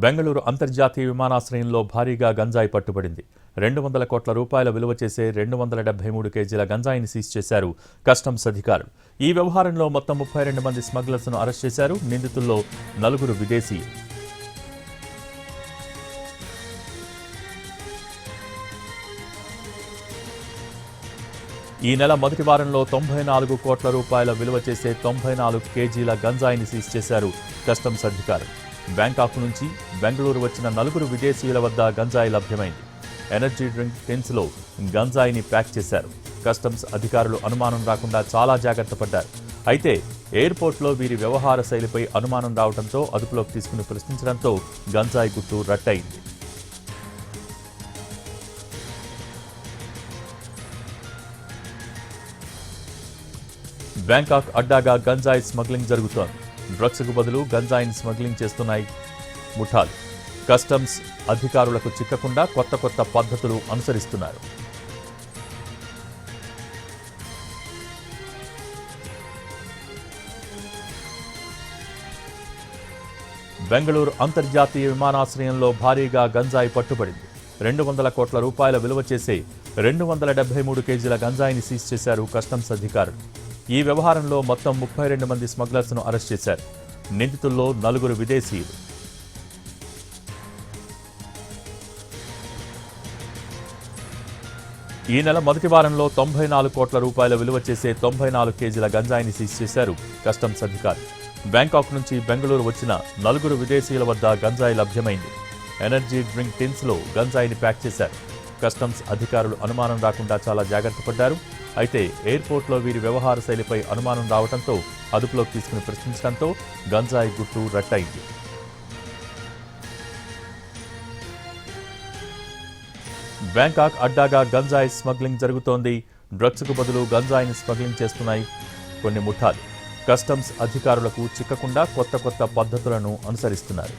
బెంగళూరు అంతర్జాతీయ విమానాశ్రయంలో భారీగా గంజాయి పట్టుబడింది. 200 కోట్ల రూపాయల విలువ చేసే 273 కేజీల గంజాయిని సీజ్ చేశారు కస్టమ్స్ అధికారులు. ఈ వ్యవహారంలో మొత్తం 32 మంది స్మగ్లర్స్ను అరెస్ట్ చేశారు. నిందితుల్లో 4 విదేశీయులు. ఈ నెల మొదటి వారంలో 94 కోట్ల రూపాయల విలువ చేసే 94 కేజీల గంజాయిని సీజ్ చేశారు కస్టమ్స్ అధికారులు. బ్యాంకాక్ నుంచి బెంగళూరు వచ్చిన 4 విదేశీయుల వద్ద గంజాయి లభ్యమైంది. ఎనర్జీ డ్రింక్ టిన్స్లో గంజాయిని ప్యాక్ చేశారు. కస్టమ్స్ అధికారులు అనుమానం రాకుండా చాలా జాగ్రత్త పడ్డారు. అయితే ఎయిర్పోర్ట్లో వీరి వ్యవహార శైలిపై అనుమానం రావడంతో అదుపులోకి తీసుకుని ప్రశ్నించడంతో గంజాయి గుట్టు రట్టయింది. బ్యాంకాక్ అడ్డాగా గంజాయి స్మగ్లింగ్ జరుగుతోంది. డ్రగ్స్కు బదులు గంజాయిని స్మగ్లింగ్ చేస్తున్నాయి ముఠాలు. కస్టమ్స్ అధికారులకు చిక్కకుండా కొత్త పద్ధతులు అనుసరిస్తున్నారు. బెంగళూరు అంతర్జాతీయ విమానాశ్రయంలో భారీగా గంజాయి పట్టుబడింది. 200 కోట్ల రూపాయల విలువ చేసే 273 కేజీల గంజాయిని సీజ్ చేశారు కస్టమ్స్ అధికారులు. ఈ వ్యవహారంలో మొత్తం 32 మంది స్మగ్లర్స్ను అరెస్ట్ చేశారు. నిందితుల్లో 4 విదేశీయులు. ఈ నెల మొదటి వారంలో 94 కోట్ల రూపాయల విలువ చేసే 94 కేజీల గంజాయిని సీజ్ చేశారు కస్టమ్స్ అధికారులు. బ్యాంకాక్ నుంచి బెంగళూరు వచ్చిన 4 విదేశీయుల వద్ద గంజాయి లభ్యమైంది. ఎనర్జీ డ్రింక్ టిన్స్లో గంజాయిని ప్యాక్ చేశారు. కస్టమ్స్ అధికారులు అనుమానం రాకుండా చాలా జాగ్రత్త పడ్డారు. అయితే ఎయిర్పోర్ట్లో వీరి వ్యవహార శైలిపై అనుమానం రావడంతో అదుపులోకి తీసుకుని ప్రశ్నించడంతో గంజాయి గుట్టు రట్టయింది. బ్యాంకాక్ అడ్డాగా గంజాయి స్మగ్లింగ్ జరుగుతోంది. డ్రగ్స్కు బదులు గంజాయిని స్మగ్లింగ్ చేస్తున్నాయి కొన్ని ముఠాలు. కస్టమ్స్ అధికారులకు చిక్కకుండా కొత్త పద్ధతులను అనుసరిస్తున్నారు.